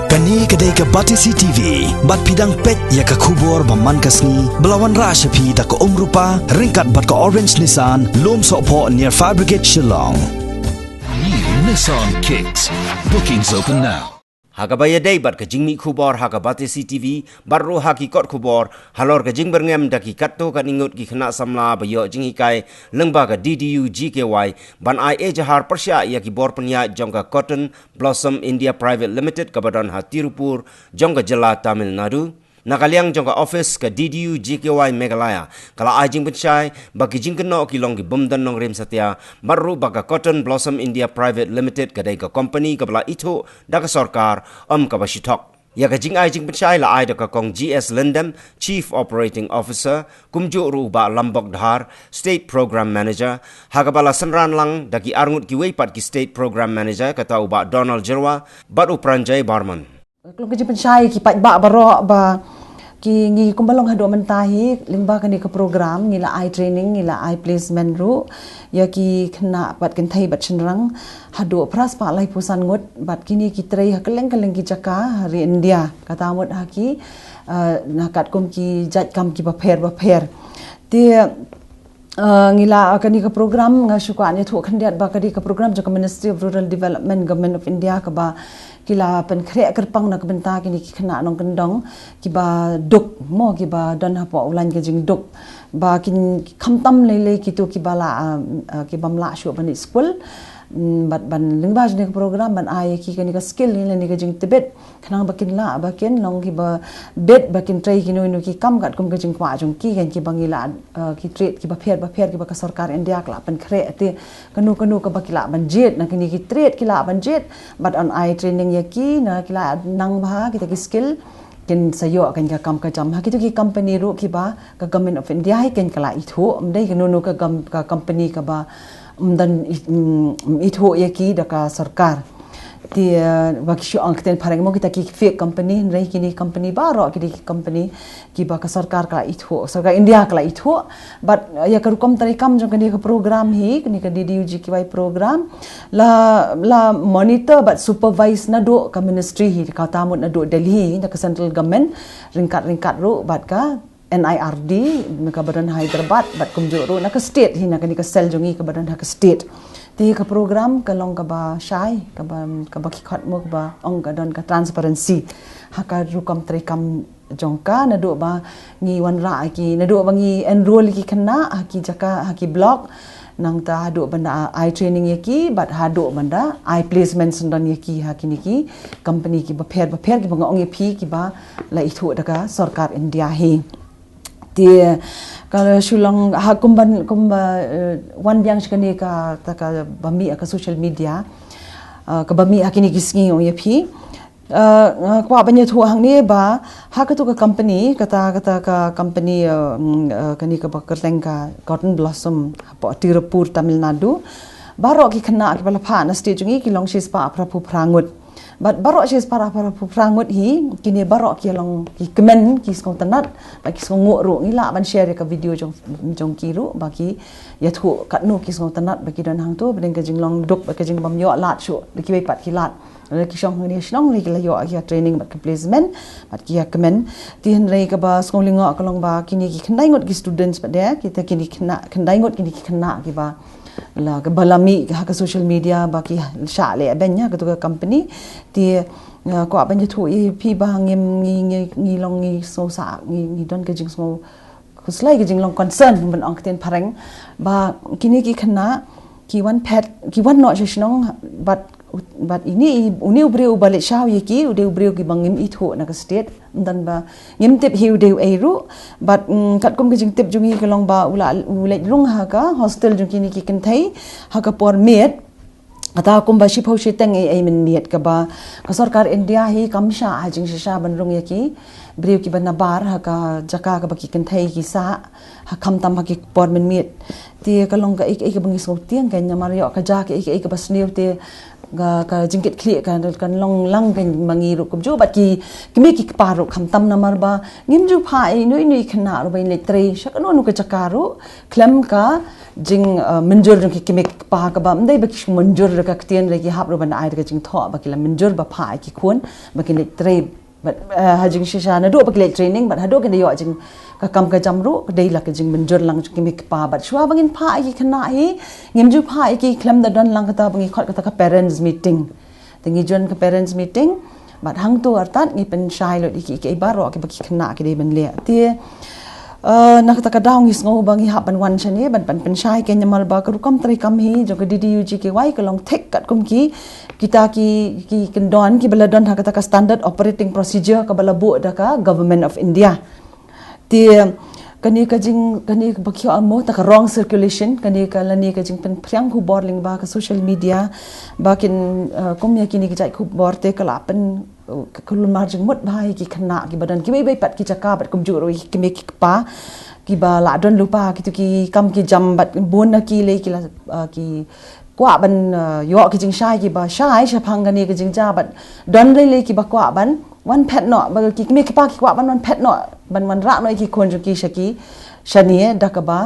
Kani kedai ke Batisi TV, bat pidang pet ya ke kubur baman kasni, belawan rasa pi da ke rupa, ringkat bat ke Orange Nissan, lom sokpo near Fire Brigade Shillong. New Nissan Kicks. Bookings open now. Hakabaya day bat kajing mi kubor hakabate CTV baru haki kot kubor halor kajing berngem daki katto kan ingut ki khna samla bayo jing hikai lengba ka DDU GKY ban ai ejahar persya ya ki bor penya jongka Cotton Blossom India Private Limited kabadan Hatirupur jongka Jela Tamil Nadu nakaliang jongka office ka DDU GKY Meghalaya kala ajing penchai bagi jing keno ki long ki bumdan nong rem satya baru baka Cotton Blossom India Private Limited kadai ka company kabla itu da ka sarkar ka basitok ya ka jing ajing penchai la ai da ka kong GS Lindem Chief Operating Officer kumju ru ba Lambok Dhar State Program Manager hakabala sanran lang daki arngut ki weipat ki State Program Manager kata uba Donald Jerwa baru Pranjay Barman Kalau kerja pensyai ki pat ba barok ba ki ngi kumbalong hado mentahi lingba kan ke program ngila ai training ngila ai placement ru ya ki kena pat kentai bat chenrang hado pras pa lai pusan ngot bat kini ki trei hakeleng ki jaka hari India kata mut haki nakat kum ki jat kam ki baper dia ngila akan ke program ngasukan itu kandidat ba kadi ke program juga Ministry of Rural Development Government of India ke ba kila pen krek kerpang nak benta kini kena nong kendong kiba duk mo kiba dan apa ulan ke jing duk ba kin khamtam lele kitu kibala kibamla shu ban school bat ban lingbaj ne program ban ai ki kani ka skill ni ni ke jing tibet khnang bakin la bakin nong kiba bet bakin trai kinu inu ki kam gat kum ke jing kwa jong ki kan ki bangila ki trade kiba pher kiba ka sarkar India kla pen krek ate kanu ka bakila ban jet na kini ki trade kila ban jet but on ai training ki na kila nang bah kita ki skill ken sayo kan ka kam ka jam ha kitu ki company ru ki ba ka government of India hai ken kala ithu amdai ka nu ka company ka ba dan ithu ya ki da ka sarkar ti wakishu angten parang mo kita ki fake company rai kini company ba ro ki company ki ba ka sarkar kala ithu sarkar India kala ithu but ya ka rukom tari kam jong kini ka program hi kini ka DDU GKY program la monitor but supervise na do ka ministry hi ka tamut na do Delhi na ka central government ringkat ru bat ka NIRD ka badan Hyderabad bat kumjuru na ka state hi na kani ka sel jongi ka badan ka state ti ka program ka long ka ba shai ka ba ki khat mo ka ba ong ka don ka transparency ha ka rukam tri kam jongka na do ba ngi wan ra ki na do ba ngi enroll ki khana ha ki jaka ha ki block nang ta hado banda ai training yaki but hado banda ai placement sundan yaki ha kini ki company ki ba pher ki ba ong pi ki ba la ithu daga sarkar India hi dia kalau sulang kumba wan yang sekali ka bami ka social media ka bami akini kisngi ong yapi kwa banya thu hang ni ba ha ka tu ka company kata ka company kani ka bakerteng ka Cotton Blossom po Tirupur Tamil Nadu barok ki khana ki bala pha na stage ngi ki long shis pa prapu prangut but barok shis para prangut hi kini barok ki long ki kemen ki skong tanat ba ki skong ngok ru ngila ban share ka video jong ki ru ba ki ya thu kat nu ki skong tanat ba ki don hang tu ben ka jing long duk ba ka jing bam yo lat shu ki bai pat ki lat ki shong ni shlong ni ki la yo ki training ba ka placement ba ki ya kemen ti hen rei ka ba skong linga ka long ba kini ki khandai ngot ki students ba de ki ta kini khandai ngot kini ki khana ki ba la ka balami ha ka social media ba ki sha le ben nya ka tu ka company ti ko ban thu i pi ba ngem ngi long ngi so sa ngi don ka jing so ko slai ka jing long concern ban ong ten parang ba kini ki khana ki one pet ki one no jishnong but ini uni ubreu balik shaw yaki ude ubreu ki bangim itho na ka state dan ba ngim tip hi ude eiru but kat kum ki jing tip jungi ka long ba ula rung ha ka hostel jung kini ki kenthai ha ka por met ata kum ba shi phau shi teng ei min met ka ba ka sarkar India hi kamsha ha jing sha ban rung yaki breu ki ban bar ha ka jaka ka ba ki kenthai ki sa ha kham tam ha ki por min met ti ka long ka ek bangi so tiang ka nyamar yo ka ja ka ek basniu te ka jingkit kli kan long lang kan mangiru kum ju bat ki kimi ki paru kham tam namar ba ngim ju pha ai noi khna ro bain le tre shakano nu ka chakaru klem ka jing menjur ki kimi pa ka ba ndai ba ki menjur ka ktien le ki hap ro ban ai ka jing tho ba ki la menjur ba pha ki khun ba ki le tre but hajing shisha na do ba ki le training but hado kan yo jing ka kam ka jamru dei la ka jing menjur lang ki mi pa bat shwa bangin pha ki khna hi ngim ju pha ki klem da don lang ka ta bangi khot ka parents meeting tengi jon ka parents meeting bat hang tu artat ngi pen shai lo ki baro ki baki khna ki dei ben le ti nak ta ka daung is ngo bangi ha ban wan chani ban pen shai ke nyamal ba ka kam tri kam hi jo ka DDUG ke wai ka long thek kat kum ki kita ki kendon ki bala don ha ka standard operating procedure ka bala bu da ka government of India ti kani ka jing kani bakyo amo ta ka wrong circulation kani ka lani ka jing pen phriang khu bor ling ba ka social media bakin kom ya kini ki jai khu bor te ka lapen kulun mar jing mut bhai ki khana ki badan ki bai pat ki chaka bat kum ju ro ki me ki pa ki ba la don lupa ki tu ki kam ki jam bat bon na ki le ki la ki kwa ban yo ki jing shai ki ba shai shapang kani ka jing ja bat don le ki ba kwa ban one pet no ba ki me ki pa ki kwa ban one pet no ban man ra no ki kon ju ki shaki shani dakaba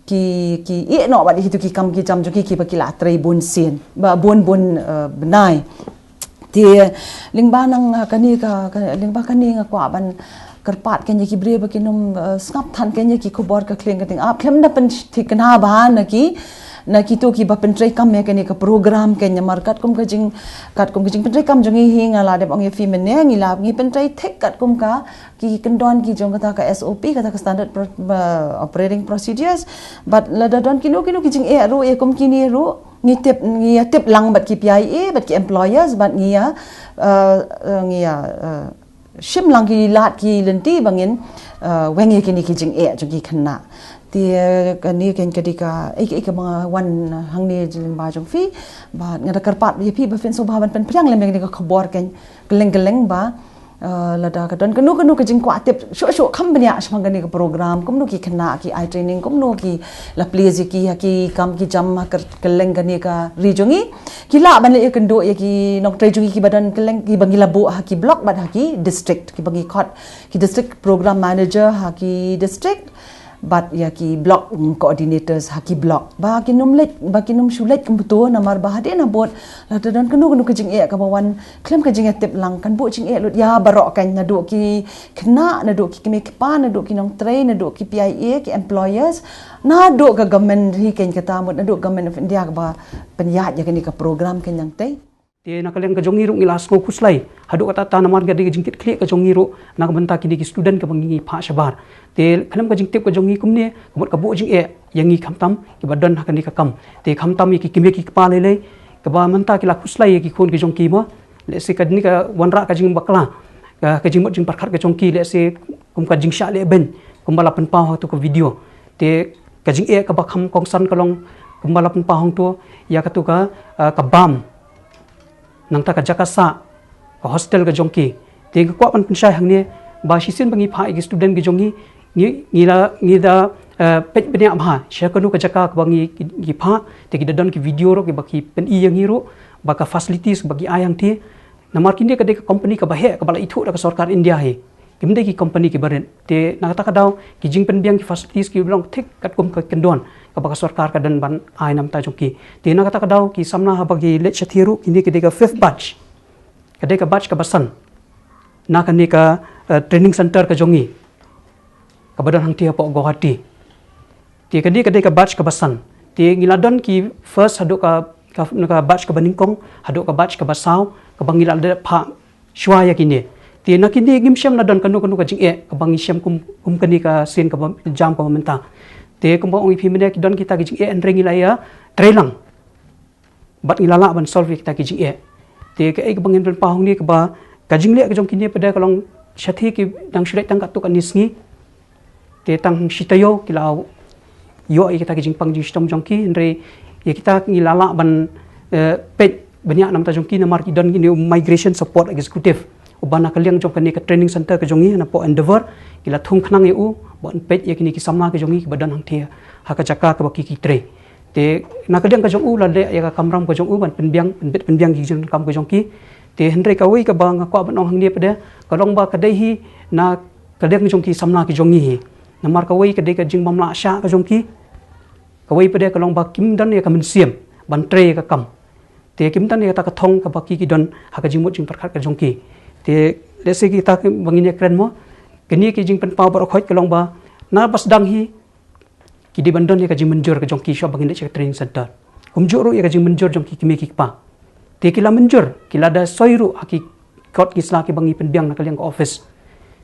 ki e no ba di tu ki kam ki jam ju ki ba ki la trei bon sin ba bon benai ti lingba nang kani ka lingba kani nga kwa ban karpat kenya ki bre ba kinum skap than kenya ki khubor ka kleng ka ting ap khlem na pan thikna ba na ki to ki ba pen trei kam me kani ka program kenya markat kum ka jing pen trei kam jongi hi nga la de ong ye fi men ne ngi la ngi pen trei thek kat kum ka ki kendon ki jong kata ka SOP kata ka standard operating procedures but la da don kilo ki jing e ro e kum ki ni ro ngi tip lang bat ki PIA bat ki employers bat ngi shim lang ki lat ki lenti bangin wengi ki ni ki jing e jong ki khna ti kani ken kadika ek mga wan hangni jing ba jong fi ba ngada karpat ye pi ba fen so ba ban pen priang le me ni ka khobor ken geleng ba lada ka don kanu ka jing kwa tip sho kham banya shmang ni ka program kumnu ki khna ki eye training kumnu ki la please ki kam ki jam ka keleng ni ka rijongi ki la ban le kan do ki nok trai jungi ki badan keleng ki bangi labu ha ki block bad ha ki district ki bangi khot ki district program manager ha ki district but ya ki block coordinators ha ki block ba ki num shulet kumputo namar ba hade na bot la dan kanu ka jing e ka bawan klem ka jing e tip lang kan bo jing e lut ya barok kan na do ki khna na do ki me pa na do ki nong train na do ki PIA ki employers na do ka government hi ken ka ta mot na do government of India ka ba penyat ya kan ka program ken yang te te nak kaleng ka jongi ru ngilas ko kuslai hadu kata ta namar ga de jingkit klik ka jongi ru nak benta kini ki student ka bangi pha shabar te khalam ka jingtip ka jongi kumne kumot ka bo jing e yangi khamtam ki badon hakani ka kam te khamtam ki kime ki pa le ka ba menta ki la kuslai ki khon ki jongki mo le se ka ni ka wanra ka jing bakla ka jing mot jing parkhat ka jongki le se kum ka jing sha le ben kum bala pen pa tu ka video te ka jing e ka ba kham kong san ka long kum bala pen pa hong tu ya ka tu ka bam nang ta ka jakasa ka hostel ka jongki te ka kwa pan pensai hang ne ba shisin bangi pha gi student gi jongi ngi da pet benya amha shakanu ka jaka ka bangi gi pha te gi don ki video ro ki baki pen i yang hiro ba ka facilities bagi ayang ti namar kinde ka de ka company ka bahe ka bala ithu da ka sarkar India he kimde ki company ki baren te nakata ka daw ki jing pen biang ki facilities ki belong thik kat kum ka kendon ka baka sarkar ka dan ban ai nam ta jongki te nakata ka daw ki samna ha bagi let chathiru kinde ki de ka fifth batch ka basan na ka ni ka training center ka jongi ka badan hang ti po Guwahati te ka batch ka basan te ngiladon ki first hadu ka batch ka baningkong hadu ka batch ka basaw ka bangila de pha shwaya kini ti na kini gim syam na don kanu ka jing e ka bangi syam kum kani ka sin ka jam ka menta te kum ong ipi mene ki don kita ki jing e en rengi la ya trailang bat ngilala ban solve kita ki jing e te ka ek bangin pen pahong ni ka ba ka jing le ka jong kini pada kalong shathi ki dang shret tang ka tu ka nisngi te tang shitayo kilaw yo ai kita ki jing pang jing stom jong ki andre ya kita ngilala ban pet banyak nam ta jong ki na mar ki don ni migration support executive ubana kaliang jong kani ka training center ka jongi na po endeavor kila thung khnang eu bon pet ye kini ki samna ka jongi ki badan hang thia ha ka jaka ka baki ki tre te nak kalian ka jong u la de ya ka kamram ka jong u ban penbiang gi jong kam ka jong ki te henry ka wei ka bang ka ban ong hang dia pada ka long ba ka dei hi na ka dek jong ki samla ki jong hi namar ka wei ka dei ka jing bam la sha ka jong ki ka wei pada ka long ba kim dan ya ka men siam ban tre ka kam te kim dan ya ta ka thong ka ba ki don ha ka jing mo jing par khat ka jong ki te le se ki ta bangin ya kren mo kini ki jing pen pau ba khoi ka long ba na bas dang hi ki di bandon ya ka jing menjur ka jong ki shop bangin le training center kumjuru ya ka jing menjur jong ki kimi ki pa te kila menjur kila da soiru aki kot ki sla ki bangi penbiang na kalian ka office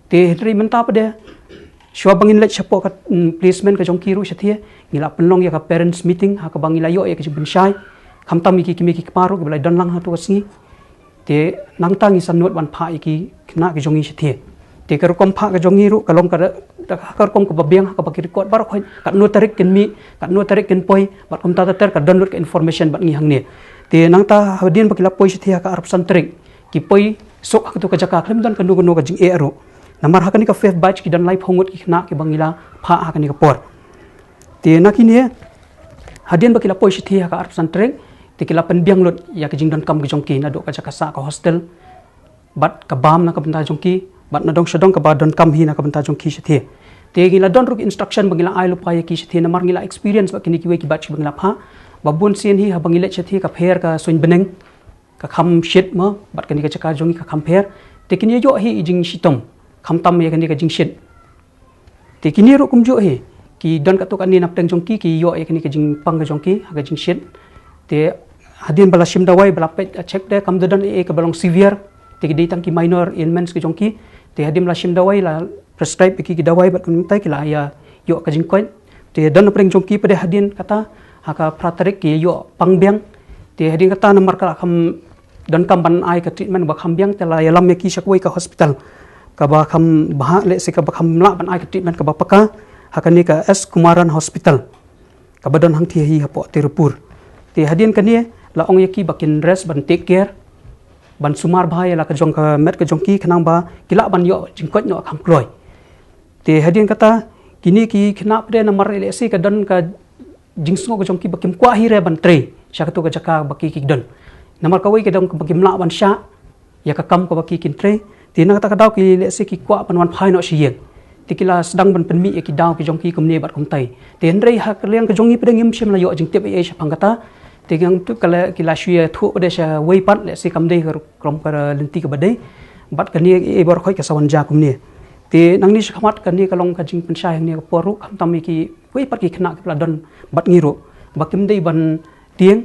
te hetri menta pada shop bangin le chapo ka placement ka jong ki ru shathia ngila penlong ya ka parents meeting ha ka bangi la yo ya ka jing penshai khamtam ki kimi ki paru ki balai don lang ha tu asni te nangtang i sanot ban pha ki kna ki jongi shathia te ka kom pha ka jongi ru kalong ka kom ka babiang ka bakir kot bar khoi ka no tarik ken mi ka no tarik ken poi bat kom ta ter ka download ka information bat ngi hang ne te nangta hadin bakila poi shathia ka arab santrik ki poi sok ka tu ka jaka khlem don ka no ka jing e ro namar ha ka ni ka fifth batch ki dan live hongot ki khna ki bangila pha ha ka ni ka por te nakini hadin bakila poi shathia ka arab santrik te kila penbiang lot ya ka jing don kam ki jongki na do ka jaka sa ka hostel bat ka bam na ka benta jongki bat na dong shadong ka ba don kam hi na ka benta jongki shathia te gila don ruk instruction bangila ai lo pa ya ki shathia namar ngila experience ba kini ki we ki batch bangila pha babun sin hi ha bangila shathia ka pher ka soin beneng ka kham shit ma bat kani ka jaka jongi ka kham pher te kini yo hi jing shitom kham tam ya kani ka jing shit te kini ro kum jo hi ki don ka to kan ni nap teng jongki ki yo ya kani ka jing pang ka jongki ha ka jing shit te hadin bala shim dawai bala pet check de kam dan e ka balong severe te gi tang ki minor ailments ki jongki te hadin bala shim dawai la prescribe ki dawai bat kun tai ki la ya yo ka jing koi te dan preng jongki pada hadin kata ha ka pratarik ki yo pangbiang te hadin kata namar ka kham dan kam ban ai ka treatment ba kham biang te la ya lam ki shakwai ka hospital ka ba kham ba le se ka ba kham la ban ai ka treatment ka ba paka ha ka ni ka S Kumaran Hospital ka badan hang thi hi ha po Tirupur te hadin kani la ong yaki bakin rest ban take care ban sumar bhai la ka jong ka met ka jong ki khnang ba kila ban yo jingkot no kham kloi te hadin kata kini ki khna pre na mar le se ka don ka jingsno ka jong ki bakim kwa hi re ban tre sha ka to ka jaka baki ki don namar ka wei ka dong ka bakim la ban sha ya ka kam ka baki kin tre te na kata ka daw ki le se ki kwa ban wan phai no shi yen te kila sedang ban penmi ya ki daw ki jong ki kumne bat kum tai te ndrei ha ka liang ka jong ki pre ngim shem la yo jing tep e sha phang kata te yang tu kila shia thu de sha wei pat le se kam dei krom ka lenti ka badai bat ka ni e bor khoi ka sawan ja kum ne te nang ni shakmat ka ni ka long ka jing pen sha yang ni ka poru kham tam ki wei pat ki khna ka don bat ngiro bakim dei ban tieng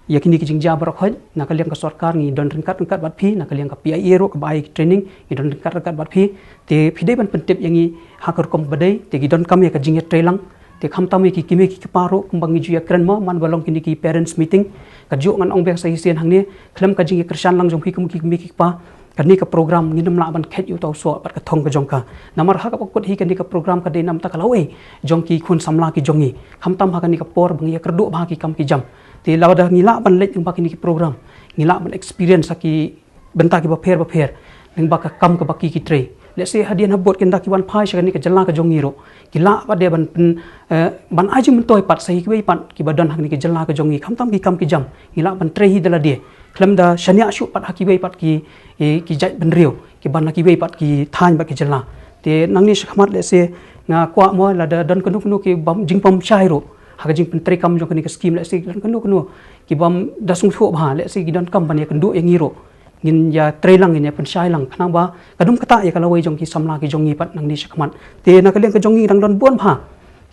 ya kini ki jing ja bor khoi na ka liang ka sarkar ngi don ringkat bat phi na ka liang ka PIA ro ka bai training ngi don ringkat bat phi te phidei ban pentep yang ni ha ka kom badai te ki don kam ya ka jing ya trelang te kham tam ki kimi ki paro kumbangi ju ya kren ma man balong kini ki parents meeting ka ju ngan ong bek sai sen hang ne khlem ka jing krishan lang jong ki kum ki kimi ki pa kani ka program ngi nam la ban khet yu taw so pat ka thong ka jong ka namar ha ka pakut hi kani ka program ka de nam ta ka lawe jong ki khun samla ki jongi kham tam ha kani ka por bangi ya kerdu ba ki kam ki jam te lawada ngila ban lek jong ba kini ki program ngila ban experience ki benta ki ba pher ning ba ka kam ka ba ki tre let's say hadian habot ken da ki wan phai shakani ka jalla ka jongi ro kila ba de ban aji mun toy pat sahi ki pat ki badan hakni ki jalla ka jongi kham tam ki kam ki jam ngila ban tre hi dala de khlam da shania shu pat haki wei pat ki jai ban riu ki ban ki wei pat ki than ba ki jalla te nangni shakmat let's say nga kwa mo la da don kanu ki bam jing pam chai ro ha jing pen tre kam jong ni ka scheme let's say don kanu ki bam da sung thu ba let's say ki don kam ban ya kandu e ngiro ngin ya tre lang ngin ya pen shai lang khana ba kadum kata ya kalawai jong ki samla ki jongi pat nang ni shakmat te na ka liang ka jongi dang don bon pha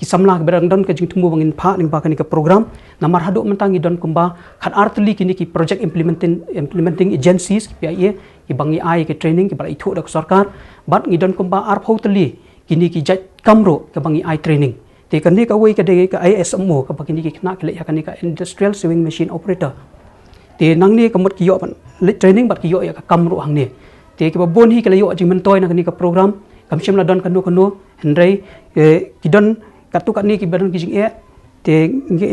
ki samla ka berang don ka jing tumu bangin pha ning ba ka ni ka program namar hadu mentangi don kumba khat artli kini ki project implementing agencies ki PIA ki bangi ai ki training ki balai thu da sarkar bat ngi don kumba ar phautli kini ki jaj kamro ka bangi ai training te kan ni ka wei ka de ka ISMO ka bakini ki khna ki le ya ka ni ka industrial sewing machine operator te nang ni kamot ki yo ban training bat ki yo ya ka kamro hang ni te ki ba bon hi ka le yo jing men toy na ni ka program kam shem la don kanu hendrei ki don katu ka ni ki badon ki jing e te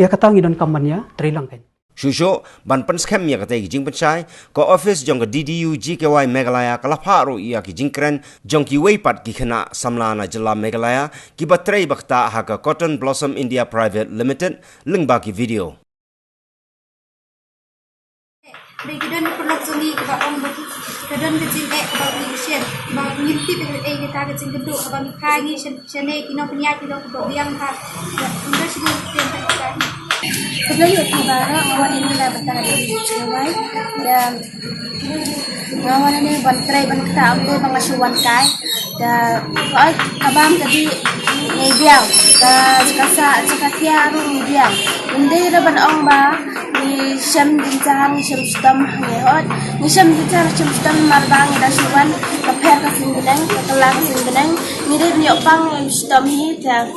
ya kata ngi don kam ban ya tre lang kan Shusho ban penskem ya kata jing pensai ko office jong DDU GKY Meghalaya kalapha ro ya ki jingkren jong ki weipat ki khana samlana jala Meghalaya ki batrei bakta ha ka Cotton Blossom India Private Limited lingba ki video Kemudian produk seni kebabang bagi kemudian kecil kebabang Malaysian kebabang ngintip kita kecil geduk kebabang kagi seni kino penyakit kino kebabang yang tak kemudian sini tempat kita sebenarnya kebabang awal ini lah betul dari cewek dan awal ini bantrai bantrai ambil pengasuhan kai dan kebabang tadi biang dan sekarang arung biang ini dah berong bah ni syam dincang syam stam ngehot ni syam dincang syam stam marbang ida syuan kaper ka singbenang kelang singbenang ni de nyok pang stam hi ta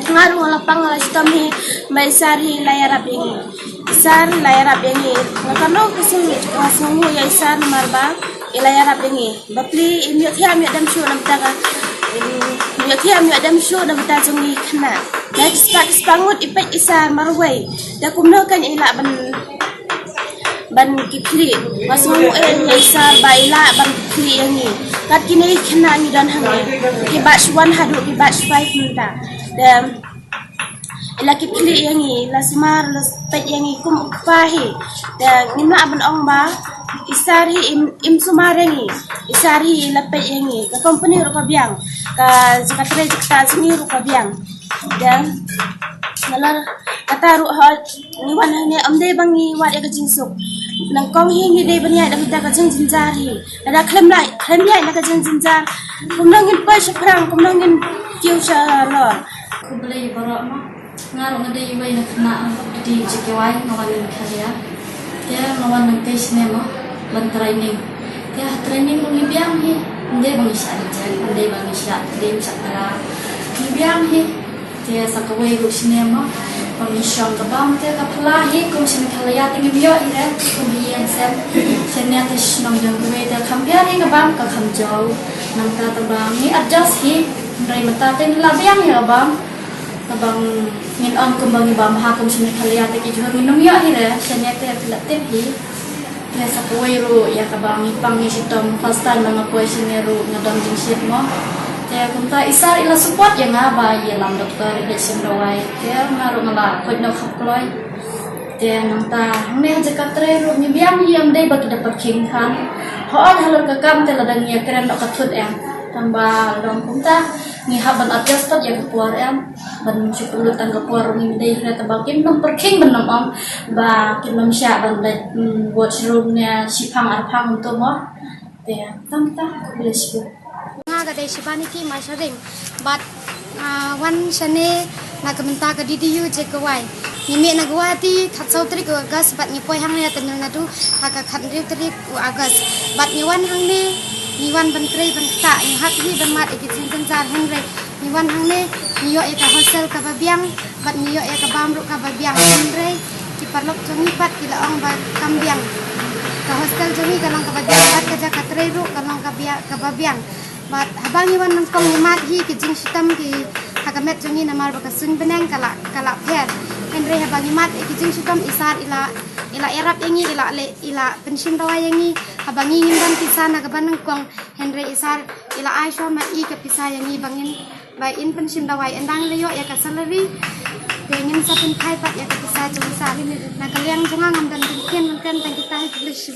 ngarung ala pang ala stam hi mai sari layar abeng sar layar abeng ngakano kesing kasung ya sar marbang layar abeng bapli imyot hi amyot dam syu nam taga imyot hi amyot dam syu nam ta jungi khna dak spangut ipet isar marwai da kumno kan ila ban kipli masmu isar baila ban kipli yani kat kini khna ni dan hangi ki batch 1 hadu ki batch 5 minta dan ila kipli yani la simar la pet yani kum pahi dan ngina ban ong ba isari im sumarengi isari la pet yani ka company ro ka biang ka zakatre zakta sini ro ka biang dan nalar kata ruh ni wana ni amde bangi wat ya kejinsuk nang kong hi de banya da kita ka jing jinjar hi ada klem lai na ka jing jinjar kumnangin pa syafrang kumnangin kiu sha lo kubelai borok ma ngarong ade iwai na kena di JKY ngawan ni khalia dia ngawan nang tes ne ma ban training dia training ngi biang hi inde bangi sha jan inde bangi sha trim sakara ni biang hi dia sakawai ru sinema permission ka bang te ka phla hi kum sin khalaya tingi bio ire kum hi an sem senya te shnam jang we te khambia ni ka bang ka khamjau nang ta ta bang ni adjust hi rai mata te la biang ya bang ka bang ngin on kum bang ba ma kum sin khalaya te ki jor ni nom yo ire senya te la te hi dia sakawai ru ya ka bang ni pang ni sitom first time bang ko sin ru ngadam jing sit mo dia kunta isar ila support yang aba ya lam doktor de simrawai dia ngaru ngala ko no khaploi dia nangta ne jakatre ru mi biam yam dei bak dapat king kan ho an halor ka kam te ladang ya keren no kathut em tamba dong kunta ni haban adjust tot yang puar em ban syukulut tang puar ni dei na tabakin nom perking benom om ba kinom sya ban de washroom nya sipang arphang to mo dia tanta blesbu nga ga dei shibani ki ma shadim but one shane na kamenta ka DDU JKY ni na guwati thatsau tri ko gas bat ni poi hang ya Tamil Nadu haka khandri tri ko agas bat ni wan hang ni wan ban krei ban ta ni hak hi ban mat iki chin jar hang re ni wan hang ni yo e ka hostel ka babiang bat ni yo e ka bamru ka babiang hang re ki parlok jongi pat ki la ong ba kambiang ka hostel jongi ka lang ka babiang bat ka ja katre ru ka lang ka babiang but habang iwan nang kong mat hi ki jing sitam ki hakamet jongi namar ba kasun benang kala pherendre habang mat ki jing sitam isar ila erap yangi ila pension rawa yangi habang ingin ban pisana ka banang kongendre isar ila aisha ma i ka pisa yangi bangin by in pension rawa endang leyo ya ka salary pengen sa pen khai pat ya ka pisa jong sa ni na kaliang jonga ngam dan ken tang kita hi blish